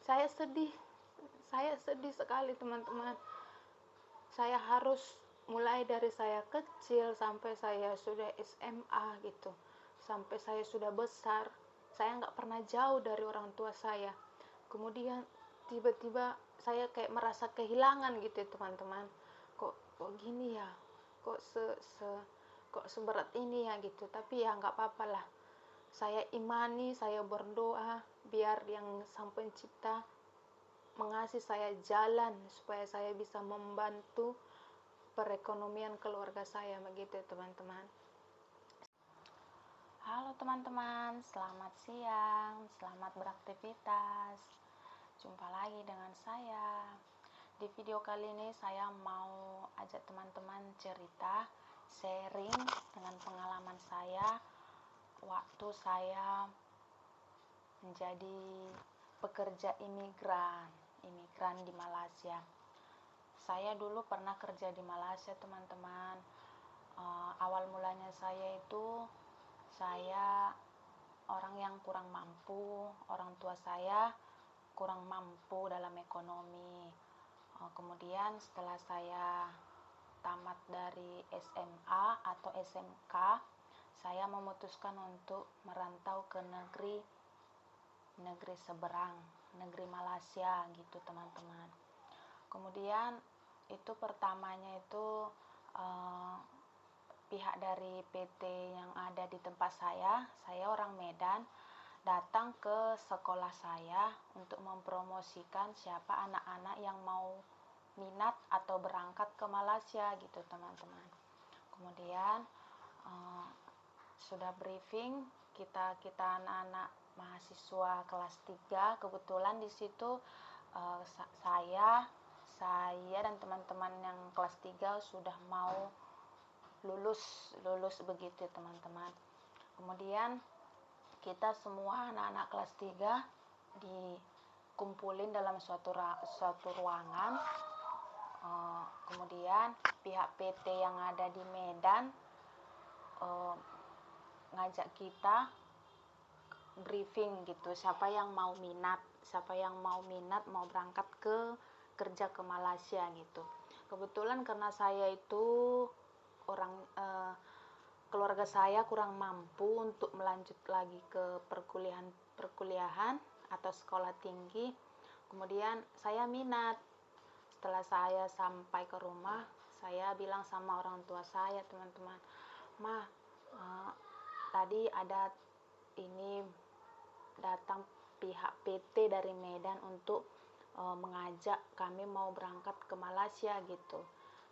Saya sedih, saya sedih sekali teman-teman. Saya harus mulai dari saya kecil sampai saya sudah SMA gitu, sampai saya sudah besar, saya nggak pernah jauh dari orang tua saya. Kemudian tiba-tiba saya kayak merasa kehilangan gitu ya teman-teman. Kok gini ya, kok kok seberat ini ya gitu. Tapi ya nggak apa-apa lah, saya imani, saya berdoa biar yang Sang Pencipta mengasih saya jalan supaya saya bisa membantu perekonomian keluarga saya, begitu teman-teman. Halo teman-teman, selamat siang, selamat beraktivitas. Jumpa lagi dengan saya. Di video kali ini saya mau ajak teman-teman cerita, sharing dengan pengalaman saya waktu saya menjadi pekerja imigran di Malaysia. Saya dulu pernah kerja di Malaysia teman-teman. Awal mulanya saya orang yang kurang mampu, orang tua saya kurang mampu dalam ekonomi. Kemudian setelah saya tamat dari SMA atau SMK, saya memutuskan untuk merantau ke negeri seberang, negeri Malaysia gitu teman-teman. Kemudian itu pertamanya itu pihak dari PT yang ada di tempat saya orang Medan, datang ke sekolah saya untuk mempromosikan siapa anak-anak yang mau minat atau berangkat ke Malaysia gitu teman-teman. Kemudian sudah briefing kita anak-anak mahasiswa kelas 3, kebetulan di situ saya dan teman-teman yang kelas 3 sudah mau lulus begitu teman-teman. Kemudian kita semua anak-anak kelas 3 dikumpulin dalam suatu ruangan. Kemudian pihak PT yang ada di Medan ngajak kita briefing gitu, siapa yang mau minat mau berangkat kerja ke Malaysia gitu. Kebetulan karena saya itu keluarga saya kurang mampu untuk melanjut lagi ke perkuliahan atau sekolah tinggi. Kemudian saya minat. Setelah saya sampai ke rumah, saya bilang sama orang tua saya teman-teman, tadi ada ini datang pihak PT dari Medan untuk mengajak kami mau berangkat ke Malaysia gitu.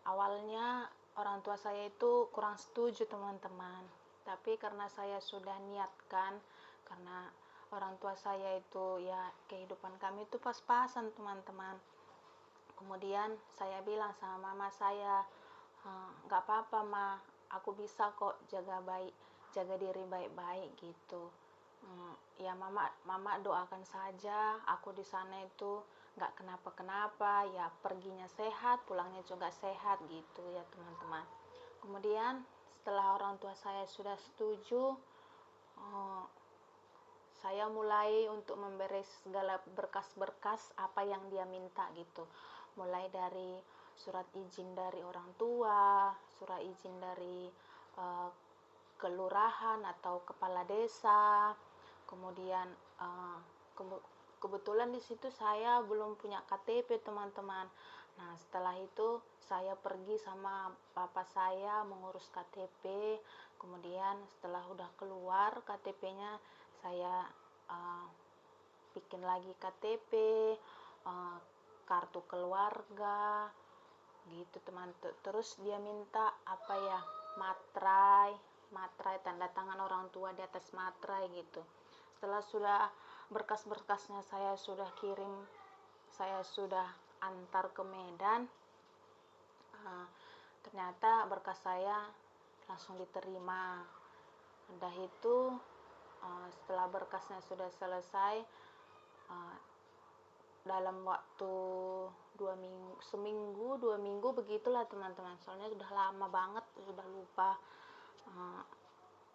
Awalnya orang tua saya itu kurang setuju teman-teman, tapi karena saya sudah niatkan, karena orang tua saya itu ya kehidupan kami itu pas-pasan teman-teman. Kemudian saya bilang sama mama saya, nggak apa-apa ma, aku bisa kok jaga diri baik-baik gitu. Ya mama doakan saja aku di sana itu nggak kenapa-kenapa, ya perginya sehat, pulangnya juga sehat gitu ya teman-teman. Kemudian setelah orang tua saya sudah setuju, saya mulai untuk memberes segala berkas-berkas apa yang dia minta gitu. Mulai dari surat izin dari orang tua, surat izin dari kelurahan atau kepala desa. Kemudian kebetulan di situ saya belum punya KTP teman-teman. Nah setelah itu saya pergi sama papa saya mengurus KTP. Kemudian setelah udah keluar KTP-nya, saya bikin lagi KTP, kartu keluarga gitu teman. Terus dia minta apa ya, materai tanda tangan orang tua di atas materai gitu. Setelah sudah berkas-berkasnya saya sudah kirim, saya sudah antar ke Medan, ternyata berkas saya langsung diterima. Udah itu setelah berkasnya sudah selesai, dalam waktu 2 minggu begitulah teman-teman, soalnya sudah lama banget, sudah lupa.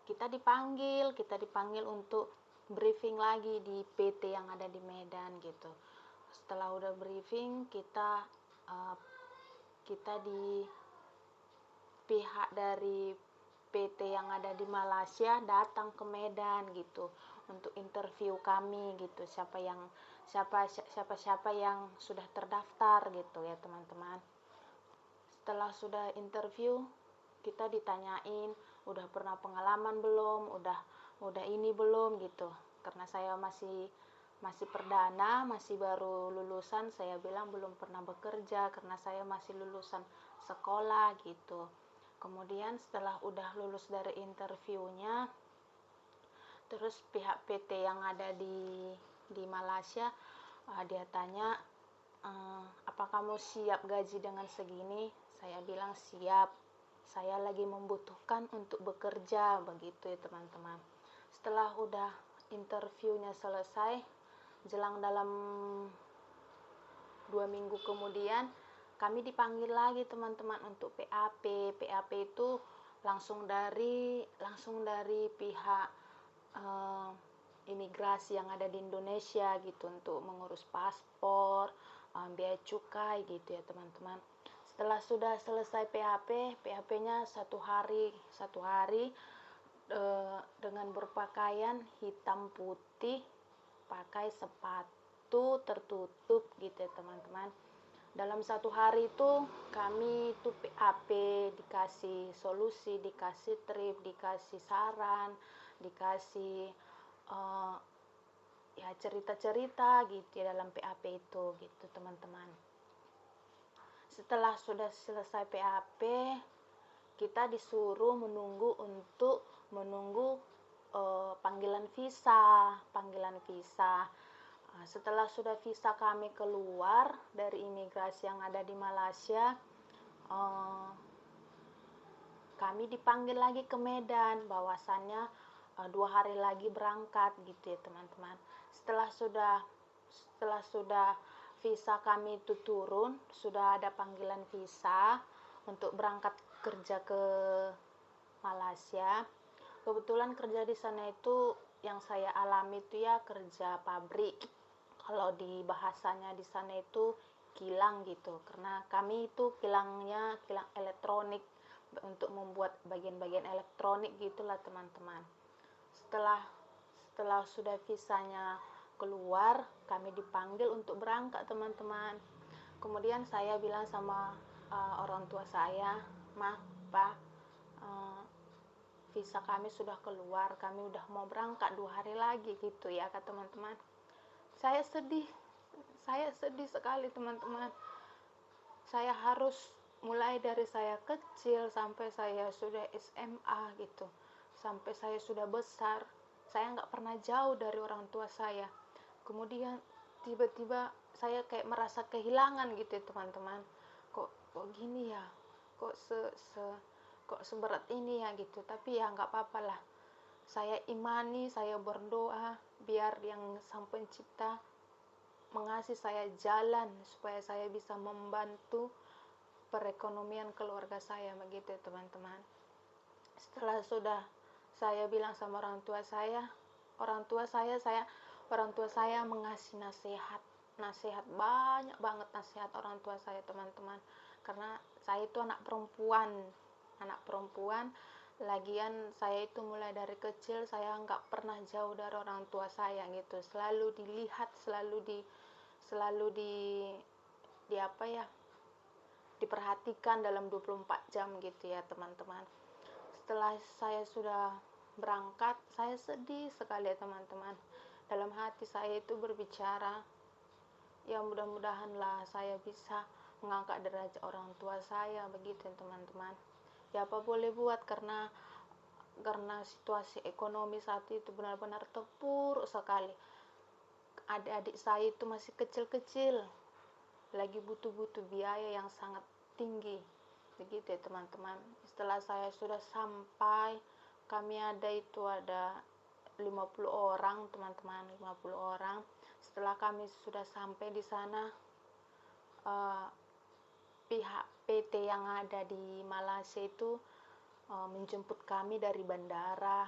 Kita dipanggil untuk briefing lagi di PT yang ada di Medan gitu. Setelah udah briefing, kita di pihak dari PT yang ada di Malaysia datang ke Medan gitu untuk interview kami gitu, siapa yang sudah terdaftar gitu ya teman-teman. Setelah sudah interview, kita ditanyain udah pernah pengalaman belum, udah ini belum gitu. Karena saya masih perdana, masih baru lulusan, saya bilang belum pernah bekerja karena saya masih lulusan sekolah gitu. Kemudian setelah udah lulus dari interviewnya, terus pihak PT yang ada di Malaysia, dia tanya, apa kamu siap gaji dengan segini? Saya bilang siap, saya lagi membutuhkan untuk bekerja, begitu ya teman-teman. Setelah udah interviewnya selesai, jelang dalam 2 minggu kemudian, kami dipanggil lagi teman-teman untuk PAP. PAP itu langsung dari pihak imigrasi yang ada di Indonesia gitu, untuk mengurus paspor, biaya cukai gitu ya teman-teman. Setelah sudah selesai PAP-nya satu hari dengan berpakaian hitam putih, pakai sepatu tertutup gitu ya teman-teman. Dalam satu hari itu kami itu PAP, dikasih solusi, dikasih trip, dikasih saran, dikasih ya cerita-cerita gitu ya dalam PAP itu gitu teman-teman. Setelah sudah selesai PAP, kita disuruh menunggu panggilan visa. Setelah sudah visa kami keluar dari imigrasi yang ada di Malaysia, kami dipanggil lagi ke Medan, bahwasannya 2 hari lagi berangkat gitu ya teman-teman. Setelah sudah visa kami itu turun, sudah ada panggilan visa untuk berangkat kerja ke Malaysia. Kebetulan kerja di sana itu yang saya alami itu ya kerja pabrik. Kalau di bahasanya di sana itu kilang gitu, karena kami itu kilangnya kilang elektronik, untuk membuat bagian-bagian elektronik gitulah teman-teman. Setelah sudah visanya keluar, kami dipanggil untuk berangkat teman-teman. Kemudian saya bilang sama orang tua saya, "Ma, Pa, visa kami sudah keluar, kami udah mau berangkat 2 hari lagi gitu ya," kata teman-teman. Saya sedih sekali teman-teman. Saya harus mulai dari saya kecil sampai saya sudah SMA gitu, sampai saya sudah besar, saya nggak pernah jauh dari orang tua saya. Kemudian tiba-tiba saya kayak merasa kehilangan gitu ya teman-teman. Kok gini ya, kok seberat ini ya gitu. Tapi ya nggak apa-apa lah, saya imani, saya berdoa biar yang Sang Pencipta mengasih saya jalan supaya saya bisa membantu perekonomian keluarga saya, begitu ya teman-teman. Setelah sudah saya bilang sama orang tua saya mengasih nasihat banyak banget, nasihat orang tua saya teman-teman, karena saya itu anak perempuan. Lagian saya itu mulai dari kecil saya nggak pernah jauh dari orang tua saya gitu, selalu dilihat, selalu diperhatikan dalam 24 jam gitu ya teman-teman. Setelah saya sudah berangkat, saya sedih sekali ya teman-teman. Dalam hati saya itu berbicara, ya mudah-mudahanlah saya bisa mengangkat derajat orang tua saya, begitu ya teman-teman. Ya apa boleh buat, karena situasi ekonomi saat itu benar-benar terpuruk sekali. Adik-adik saya itu masih kecil-kecil, lagi butuh biaya yang sangat tinggi, begitu ya teman-teman. Setelah saya sudah sampai, kami ada 50 orang teman-teman, 50 orang. Setelah kami sudah sampai di sana, pihak PT yang ada di Malaysia itu menjemput kami dari bandara,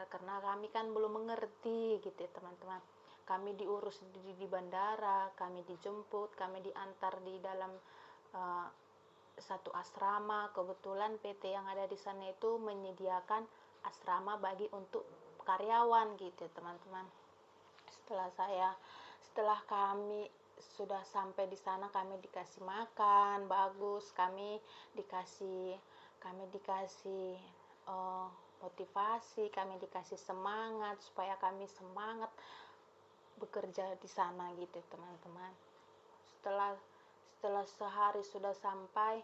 karena kami kan belum mengerti gitu ya teman-teman. kami diurus di bandara, kami dijemput, kami diantar di dalam satu asrama. Kebetulan PT yang ada di sana itu menyediakan asrama bagi untuk karyawan gitu teman-teman. Setelah kami sudah sampai di sana, kami dikasih makan bagus, kami dikasih motivasi, kami dikasih semangat supaya kami semangat bekerja di sana gitu teman-teman. Setelah sehari sudah sampai,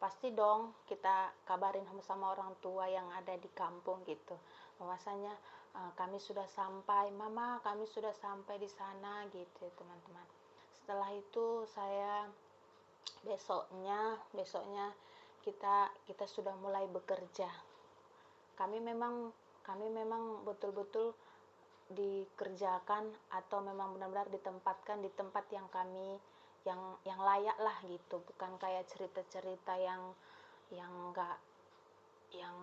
pasti dong kita kabarin sama orang tua yang ada di kampung gitu, bahwasanya kami sudah sampai, mama kami sudah sampai di sana gitu teman-teman. Setelah itu saya besoknya kita sudah mulai bekerja. Kami memang betul-betul dikerjakan atau memang benar-benar ditempatkan di tempat yang kami yang layak lah gitu, bukan kayak cerita-cerita yang enggak, yang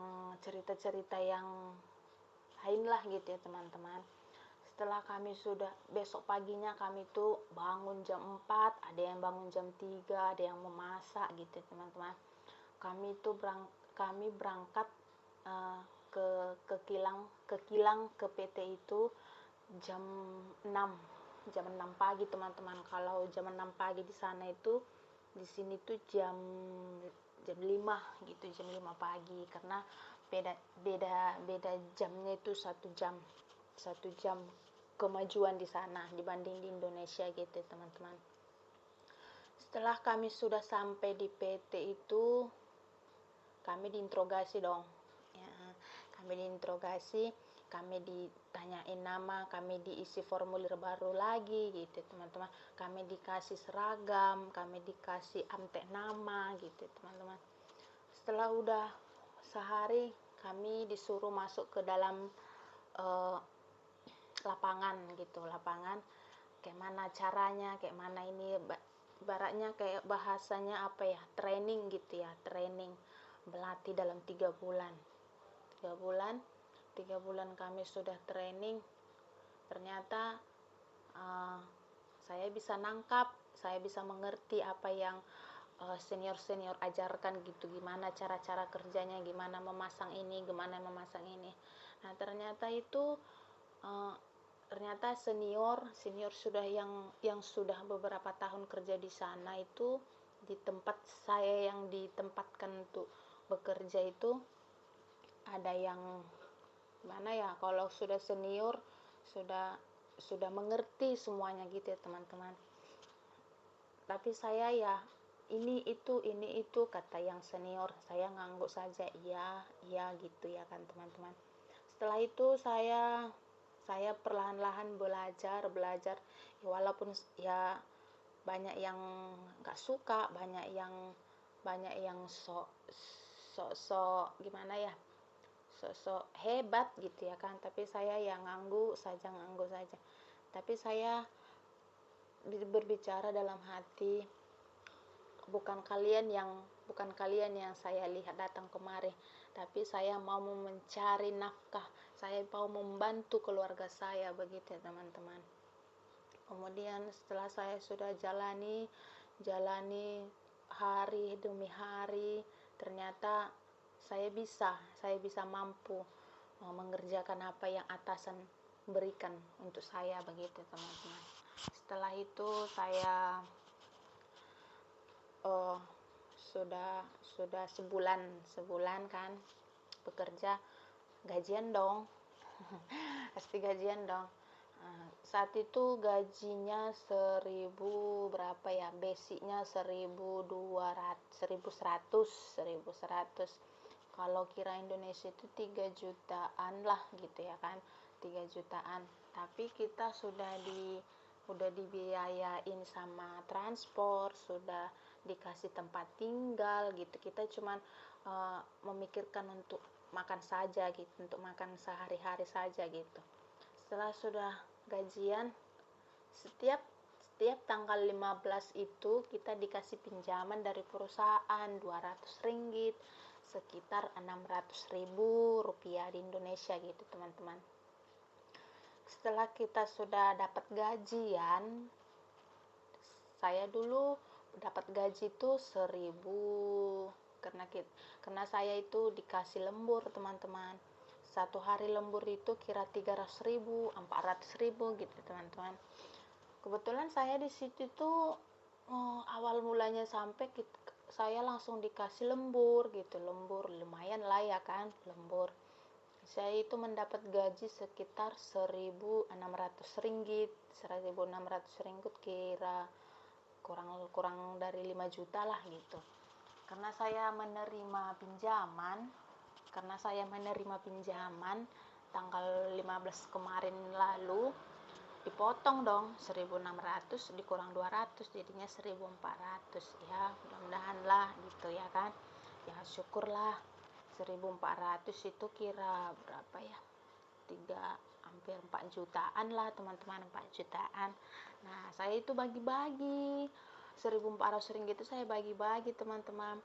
cerita-cerita yang lain lah gitu ya teman-teman. Setelah kami sudah, besok paginya kami tuh bangun jam 4, ada yang bangun jam 3, ada yang memasak gitu ya teman-teman. Kami berangkat ke kilang ke PT itu jam 6 pagi teman-teman. Kalau jam 6 pagi di sana itu, di sini tuh jam 5 gitu, jam 5 pagi, karena beda jamnya itu 1 jam kemajuan di sana dibanding di Indonesia gitu teman-teman. Setelah kami sudah sampai di PT itu, kami diinterogasi dong ya, kami ditanyain nama, kami diisi formulir baru lagi gitu teman-teman. Kami dikasih seragam, kami dikasih amtek nama gitu teman-teman. Setelah udah sehari, kami disuruh masuk ke dalam lapangan kayak mana caranya, kayak mana ini, ibaratnya kayak bahasanya apa ya, training gitu ya, training berlatih dalam 3 bulan kami sudah training. Ternyata saya bisa nangkap, saya bisa mengerti apa yang senior ajarkan gitu, gimana cara-cara kerjanya, gimana memasang ini. Nah ternyata itu senior sudah yang sudah beberapa tahun kerja di sana itu, di tempat saya yang ditempatkan untuk bekerja itu, ada yang gimana ya, kalau sudah senior sudah mengerti semuanya gitu ya teman-teman. Tapi saya ya ini itu kata yang senior, saya ngangguk saja iya gitu ya kan teman-teman. Setelah itu saya perlahan-lahan belajar ya, walaupun ya banyak yang nggak suka, banyak yang sok gimana ya, sok hebat gitu ya kan, tapi saya yang ngangguk saja. Tapi saya berbicara dalam hati, bukan kalian yang saya lihat datang kemari, tapi saya mau mencari nafkah, saya mau membantu keluarga saya begitu ya teman-teman. Kemudian setelah saya sudah jalani hari demi hari, ternyata saya bisa mampu mengerjakan apa yang atasan berikan untuk saya begitu teman-teman. Setelah itu saya sudah sebulan kan bekerja, gajian dong. Pasti gajian dong. Saat itu gajinya 1000 berapa ya, basicnya 1100. Kalau kira Indonesia itu 3 jutaan lah gitu ya kan, 3 jutaan. Tapi kita udah dibiayain sama transport, sudah dikasih tempat tinggal gitu. Kita cuman memikirkan untuk makan saja gitu, untuk makan sehari-hari saja gitu. Setelah sudah gajian, setiap tanggal 15 itu kita dikasih pinjaman dari perusahaan 200 ringgit, sekitar 600.000 rupiah di Indonesia gitu teman-teman. Setelah kita sudah dapat gajian, saya dulu dapat gaji itu 1.000, karena saya itu dikasih lembur, teman-teman. Satu hari lembur itu kira 300.000, 400.000 gitu, teman-teman. Kebetulan saya di situ tuh awal mulanya saya langsung dikasih lembur gitu. Lembur lumayan lah ya kan, lembur. Saya itu mendapat gaji sekitar 1.600 ringgit. 1.600 ringgit kira kurang dari 5 juta lah gitu. Karena saya menerima pinjaman tanggal 15 kemarin lalu, dipotong dong 1.600 dikurang 200 jadinya 1.400. Ya mudah-mudahan lah gitu ya kan, ya syukurlah. 1.400 itu kira berapa ya, hampir 4 jutaan lah, teman-teman. 4 jutaan. Nah, saya itu bagi-bagi 1.400 ringgit itu saya bagi-bagi, teman-teman.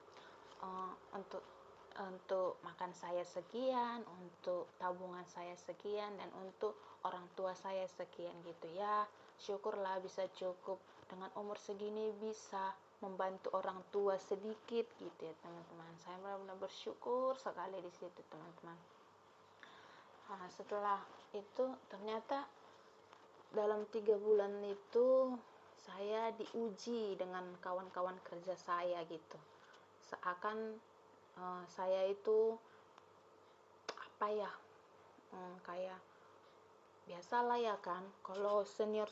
Untuk makan saya sekian, untuk tabungan saya sekian, dan untuk orang tua saya sekian gitu ya. Syukurlah bisa cukup, dengan umur segini bisa membantu orang tua sedikit gitu ya, teman-teman. Saya benar-benar bersyukur sekali di situ, teman-teman. Nah, setelah itu ternyata dalam 3 bulan itu saya diuji dengan kawan-kawan kerja saya gitu. Seakan saya itu apa ya, kayak biasalah ya kan, kalau senior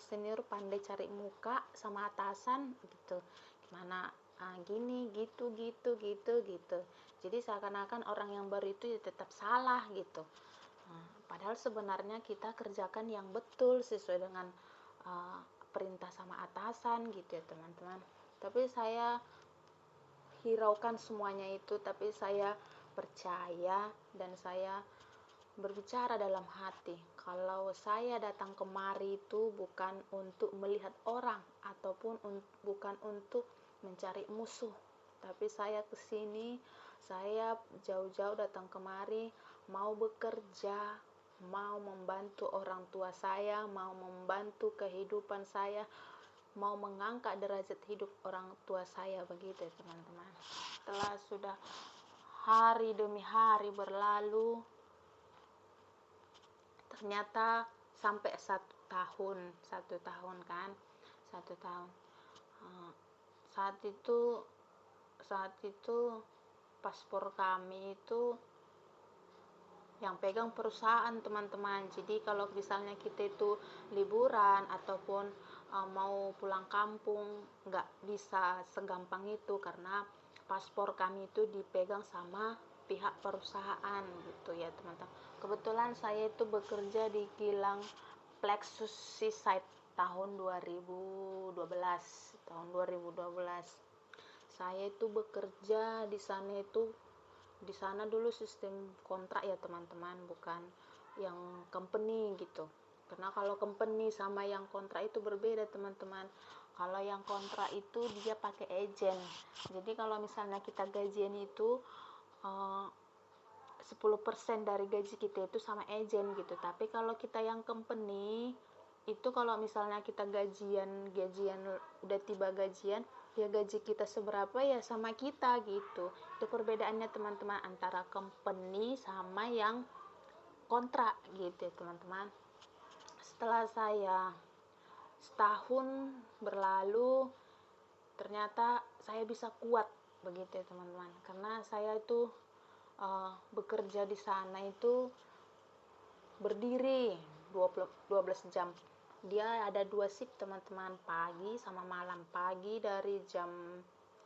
pandai cari muka sama atasan gitu, gimana gini gitu. Jadi seakan-akan orang yang baru itu ya tetap salah gitu. Padahal sebenarnya kita kerjakan yang betul sesuai dengan perintah sama atasan gitu ya, teman-teman. Tapi saya hiraukan semuanya itu, tapi saya percaya dan saya berbicara dalam hati, kalau saya datang kemari itu bukan untuk melihat orang ataupun bukan untuk mencari musuh, tapi saya kesini, saya jauh-jauh datang kemari mau bekerja, mau membantu orang tua saya, mau membantu kehidupan saya, mau mengangkat derajat hidup orang tua saya, begitu ya, teman-teman. Setelah sudah hari demi hari berlalu, ternyata sampai 1 tahun kan, 1 tahun. Saat itu paspor kami itu yang pegang perusahaan, teman-teman. Jadi kalau misalnya kita itu liburan ataupun mau pulang kampung, nggak bisa segampang itu karena paspor kami itu dipegang sama pihak perusahaan gitu ya, teman-teman. Kebetulan saya itu bekerja di kilang Plexus Seaside tahun 2012. Saya itu bekerja di sana dulu sistem kontrak ya, teman-teman, bukan yang company gitu. Karena kalau company sama yang kontrak itu berbeda, teman-teman. Kalau yang kontrak itu dia pakai agent. Jadi kalau misalnya kita gajian itu 10% dari gaji kita itu sama agent gitu. Tapi kalau kita yang company itu, kalau misalnya kita gajian udah tiba gajian, ya gaji kita seberapa ya sama kita gitu. Itu perbedaannya, teman-teman, antara company sama yang kontrak gitu ya, teman-teman. Setelah saya setahun berlalu, ternyata saya bisa kuat begitu ya, teman-teman. Karena saya itu bekerja di sana itu berdiri 12 jam. Dia ada 2 shift, teman-teman, pagi sama malam. Pagi dari jam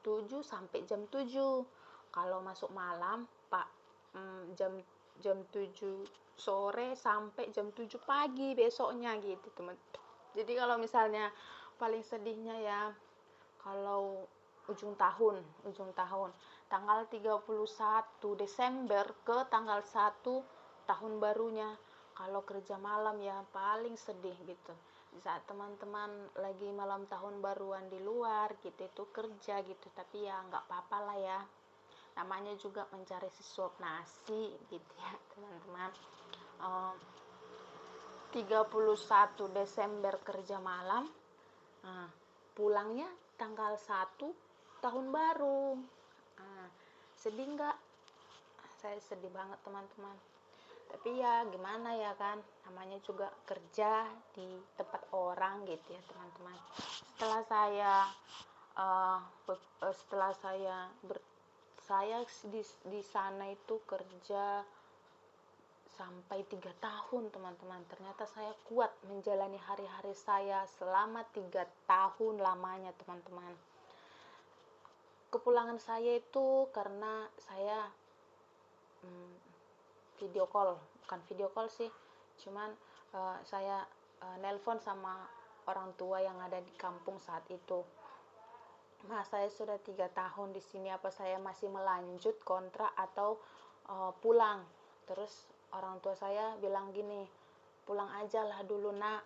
7 sampai jam 7. Kalau masuk malam, jam 7 sore sampai jam 7 pagi besoknya gitu, teman. Jadi kalau misalnya paling sedihnya ya, kalau ujung tahun tanggal 31 Desember ke tanggal 1 tahun barunya, kalau kerja malam ya paling sedih gitu. Di saat teman-teman lagi malam tahun baruan di luar gitu itu kerja gitu, tapi ya nggak apa-apa lah ya, namanya juga mencari sesuap nasi gitu ya, teman-teman. 31 Desember kerja malam, pulangnya tanggal 1 tahun baru. Sedih nggak? Saya sedih banget teman-teman. Tapi ya gimana ya kan, namanya juga kerja di tempat orang gitu ya teman-teman. Setelah saya di sana itu kerja sampai 3 tahun teman-teman. Ternyata saya kuat menjalani hari-hari saya selama 3 tahun lamanya teman-teman. Kepulangan saya itu karena saya video call, bukan video call sih, cuman saya nelpon sama orang tua yang ada di kampung saat itu. Saya sudah 3 tahun di sini, apa saya masih melanjut kontrak atau pulang? Terus orang tua saya bilang gini, pulang aja lah dulu nak,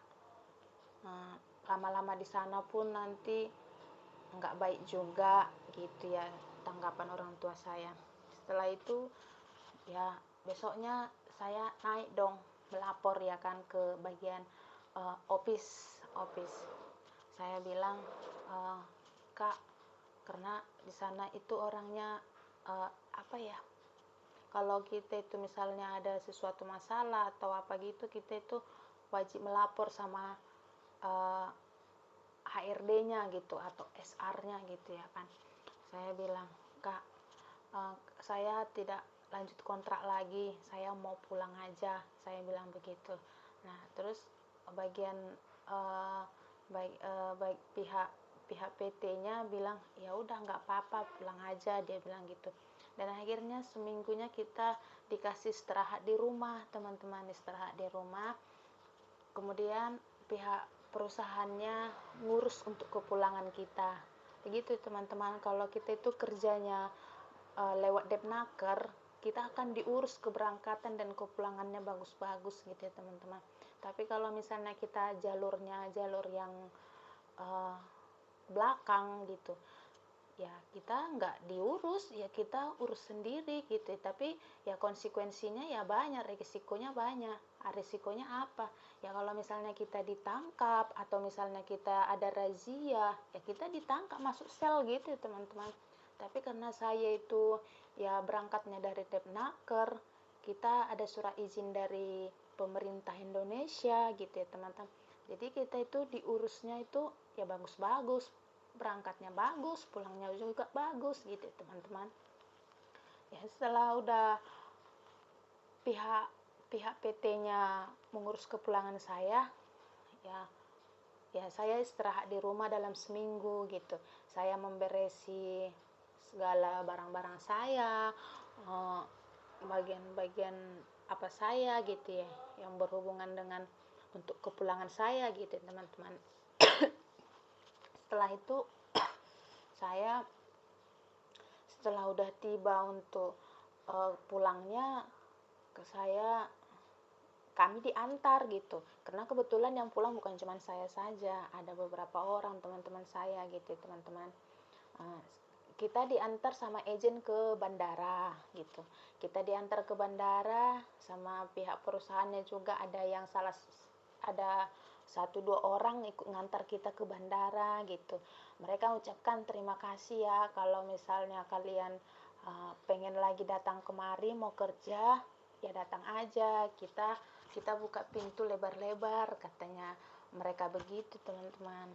lama-lama di sana pun nanti nggak baik juga gitu ya, tanggapan orang tua saya. Setelah itu ya besoknya saya naik dong melapor ya kan ke bagian office. Saya bilang, Kak, karena di sana itu orangnya kalau kita itu misalnya ada sesuatu masalah atau apa gitu, kita itu wajib melapor sama HRD-nya gitu atau SR-nya gitu ya kan. Saya bilang, Kak, saya tidak lanjut kontrak lagi, saya mau pulang aja, saya bilang begitu. Nah terus bagian baik pihak PT-nya bilang ya udah nggak apa-apa, pulang aja, dia bilang gitu. Dan akhirnya seminggunya kita dikasih istirahat di rumah teman-teman, istirahat di rumah. Kemudian pihak perusahaannya ngurus untuk kepulangan kita. Begitu teman-teman, kalau kita itu kerjanya lewat Depnaker, kita akan diurus keberangkatan dan kepulangannya bagus-bagus gitu ya teman-teman. Tapi kalau misalnya kita jalurnya jalur yang belakang gitu, ya kita nggak diurus, ya kita urus sendiri gitu. Tapi ya konsekuensinya ya banyak, risikonya banyak. Risikonya apa? Ya kalau misalnya kita ditangkap atau misalnya kita ada razia, ya kita ditangkap masuk sel gitu teman-teman. Tapi karena saya itu ya berangkatnya dari Depnaker, kita ada surat izin dari pemerintah Indonesia gitu ya teman-teman. Jadi kita itu diurusnya itu ya bagus-bagus, berangkatnya bagus, pulangnya juga bagus gitu ya teman-teman. Ya setelah udah pihak PT-nya mengurus kepulangan saya, ya saya istirahat di rumah dalam seminggu gitu. Saya memberesi segala barang-barang saya, bagian-bagian apa saya gitu ya, yang berhubungan dengan untuk kepulangan saya gitu teman-teman. Setelah itu setelah udah tiba untuk pulangnya kami diantar gitu, karena kebetulan yang pulang bukan cuma saya saja, ada beberapa orang teman-teman saya gitu teman-teman. Kita diantar sama agent ke bandara gitu. Kita diantar ke bandara sama pihak perusahaannya juga, ada 1-2 orang ikut ngantar kita ke bandara gitu. Mereka ucapkan terima kasih ya kalau misalnya kalian pengen lagi datang kemari mau kerja, ya datang aja, kita buka pintu lebar-lebar, katanya mereka begitu teman-teman.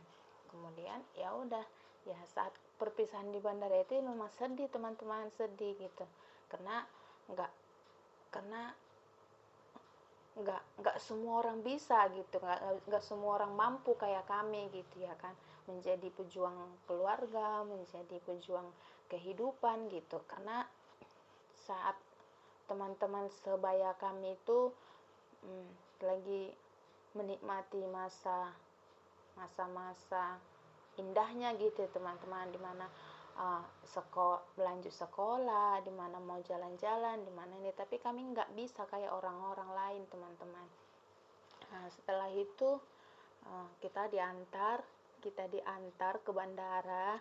Kemudian ya udah, ya saat perpisahan di bandara itu memang sedih teman-teman, sedih gitu, karena nggak semua orang bisa gitu, nggak semua orang mampu kayak kami gitu ya kan, menjadi pejuang keluarga, menjadi pejuang kehidupan gitu. Karena saat teman-teman sebaya kami itu lagi menikmati masa-masa indahnya gitu teman-teman, dimana lanjut sekolah, dimana mau jalan-jalan, dimana ini. Tapi kami nggak bisa kayak orang-orang lain teman-teman. Setelah itu kita diantar ke bandara,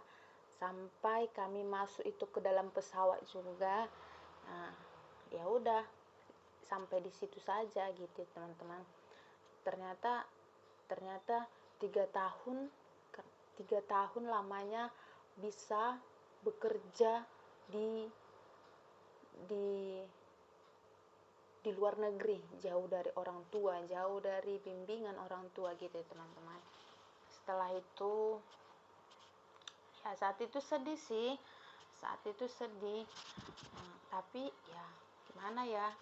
sampai kami masuk itu ke dalam pesawat juga. Ya udah, sampai di situ saja gitu teman-teman. ternyata ternyata 3 tahun 3 tahun lamanya bisa bekerja di di di luar negeri, jauh dari orang tua, jauh dari bimbingan orang tua gitu ya teman-teman. Setelah itu ya saat itu sedih sih, saat itu sedih. Tapi ya gimana ya,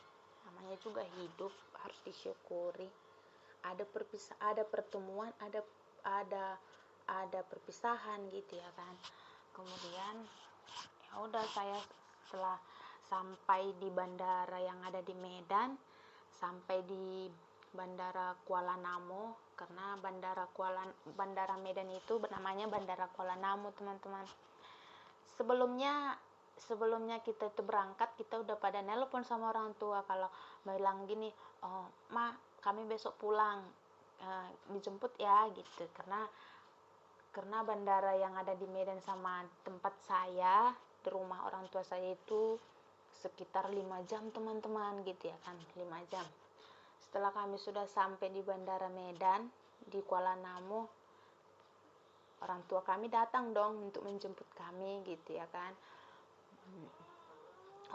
namanya juga hidup, harus disyukuri. Ada pertemuan, ada perpisahan gitu ya kan. Kemudian ya udah, saya setelah sampai di bandara yang ada di Medan, sampai di Bandara Kuala Namu, karena Bandara Medan itu namanya Bandara Kuala Namu teman-teman. Sebelumnya kita itu berangkat, kita udah pada nelpon sama orang tua kalau bilang gini, oh ma, kami besok pulang, dijemput ya gitu, karena bandara yang ada di Medan sama tempat saya di rumah orang tua saya itu sekitar 5 jam teman-teman gitu ya kan, 5 jam. Setelah kami sudah sampai di Bandara Medan di Kuala Namu, orang tua kami datang dong untuk menjemput kami gitu ya kan.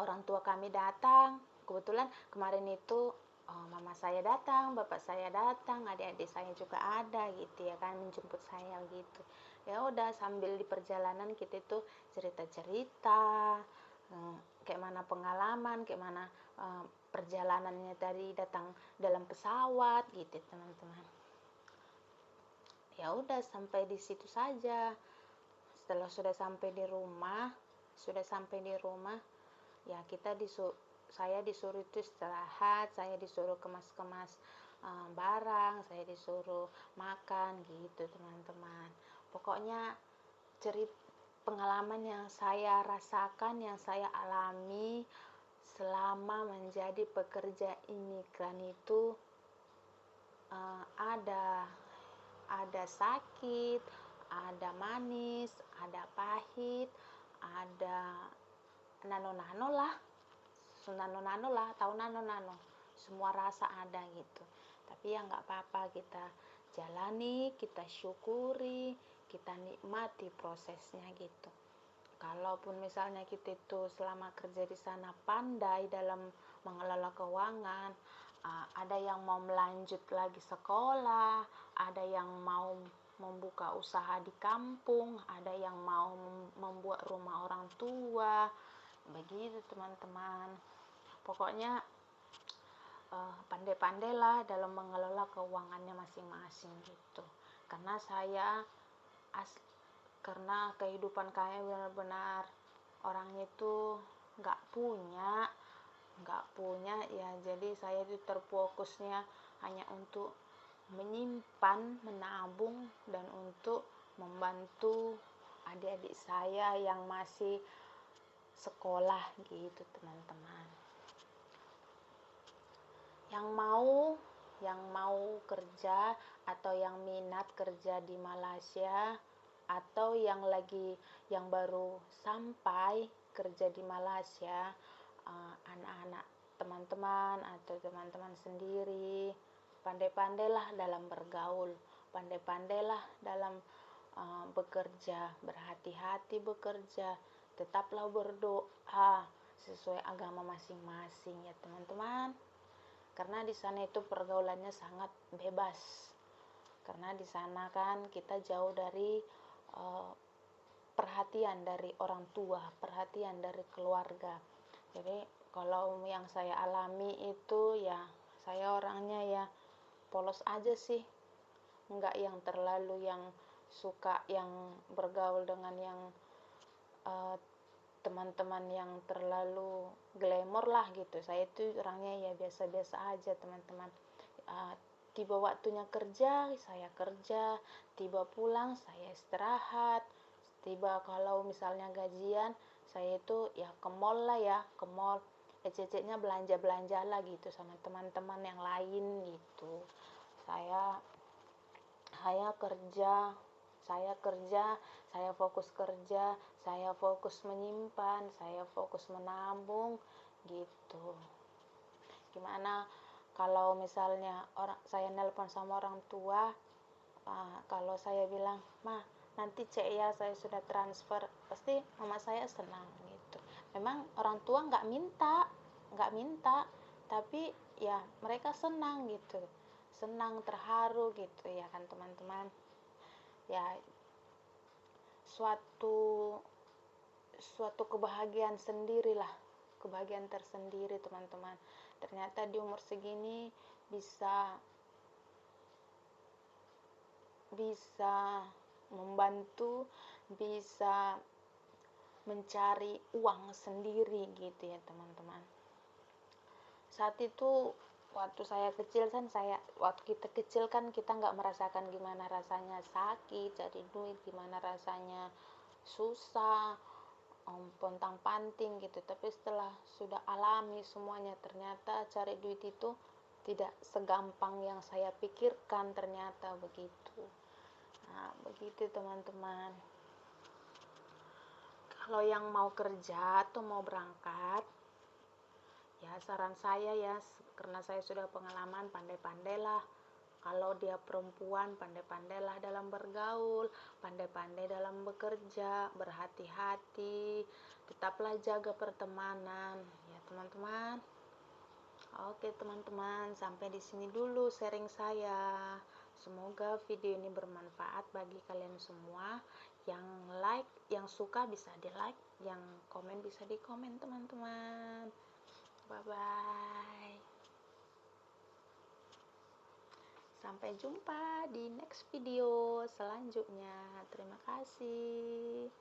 Orang tua kami datang, kebetulan kemarin itu mama saya datang, bapak saya datang, adik-adik saya juga ada gitu ya kan, menjemput saya gitu. Ya udah, sambil di perjalanan kita itu cerita-cerita, kayak mana pengalaman, kayak mana perjalanannya dari datang dalam pesawat gitu teman-teman. Ya udah, sampai di situ saja. Setelah sudah sampai di rumah, ya saya disuruh itu istirahat, saya disuruh kemas-kemas barang, saya disuruh makan gitu teman-teman. Pokoknya pengalaman yang saya rasakan, yang saya alami selama menjadi pekerja imigran itu ada sakit, ada manis, ada pahit, ada nano-nano lah, tahu nano-nano, semua rasa ada gitu. Tapi ya nggak apa-apa, kita jalani, kita syukuri, kita nikmati prosesnya gitu. Kalaupun misalnya kita itu selama kerja di sana pandai dalam mengelola keuangan, ada yang mau melanjut lagi sekolah, ada yang mau membuka usaha di kampung, ada yang mau membuat rumah orang tua, begitu teman-teman. Pokoknya pandai-pandailah dalam mengelola keuangannya masing-masing gitu. Karena kehidupan kami benar-benar orangnya itu nggak punya ya, jadi saya itu terfokusnya hanya untuk menyimpan, menabung, dan untuk membantu adik-adik saya yang masih sekolah gitu teman-teman. Yang mau kerja atau yang minat kerja di Malaysia, atau yang baru sampai kerja di Malaysia, anak-anak teman-teman atau teman-teman sendiri, pandai-pandailah dalam bergaul, pandai-pandailah dalam bekerja, berhati-hati bekerja, tetaplah berdoa sesuai agama masing-masing ya teman-teman. Karena di sana itu pergaulannya sangat bebas. Karena di sana kan kita jauh dari perhatian dari orang tua, perhatian dari keluarga. Jadi kalau yang saya alami itu ya, saya orangnya ya polos aja sih, nggak yang terlalu yang suka yang bergaul dengan yang teman-teman yang terlalu glamor lah gitu. Saya itu orangnya ya biasa-biasa aja teman-teman. Tiba waktunya kerja, saya kerja, tiba pulang, saya istirahat, tiba kalau misalnya gajian, saya itu ya ke mall lah ya, ke mall, ececeknya belanja-belanja lah gitu sama teman-teman yang lain gitu. Saya kerja, saya fokus kerja, saya fokus menyimpan, saya fokus menabung gitu. Gimana Kalau misalnya saya nelpon sama orang tua, kalau saya bilang, "Ma, nanti cek ya, saya sudah transfer," pasti mama saya senang gitu. Memang orang tua nggak minta, tapi ya mereka senang gitu, senang, terharu gitu ya kan teman-teman. Ya, suatu suatu kebahagiaan sendirilah, kebahagiaan tersendiri teman-teman. Ternyata di umur segini bisa bisa membantu, bisa mencari uang sendiri gitu ya teman-teman. Saat itu waktu saya kecil kan, waktu kita kecil kan kita nggak merasakan gimana rasanya sakit cari duit, gimana rasanya susah, pontang-panting gitu. Tapi setelah sudah alami semuanya, ternyata cari duit itu tidak segampang yang saya pikirkan, ternyata begitu. Nah, begitu teman-teman. Kalau yang mau kerja atau mau berangkat, ya saran saya ya, karena saya sudah pengalaman, pandai-pandailah. Kalau dia perempuan, pandai-pandailah dalam bergaul, pandai-pandai dalam bekerja, berhati-hati, tetaplah jaga pertemanan, ya teman-teman. Oke teman-teman, sampai di sini dulu sharing saya. Semoga video ini bermanfaat bagi kalian semua. Yang like, yang suka bisa di like, yang komen bisa di komen teman-teman. Bye bye. Sampai jumpa di next video selanjutnya. Terima kasih.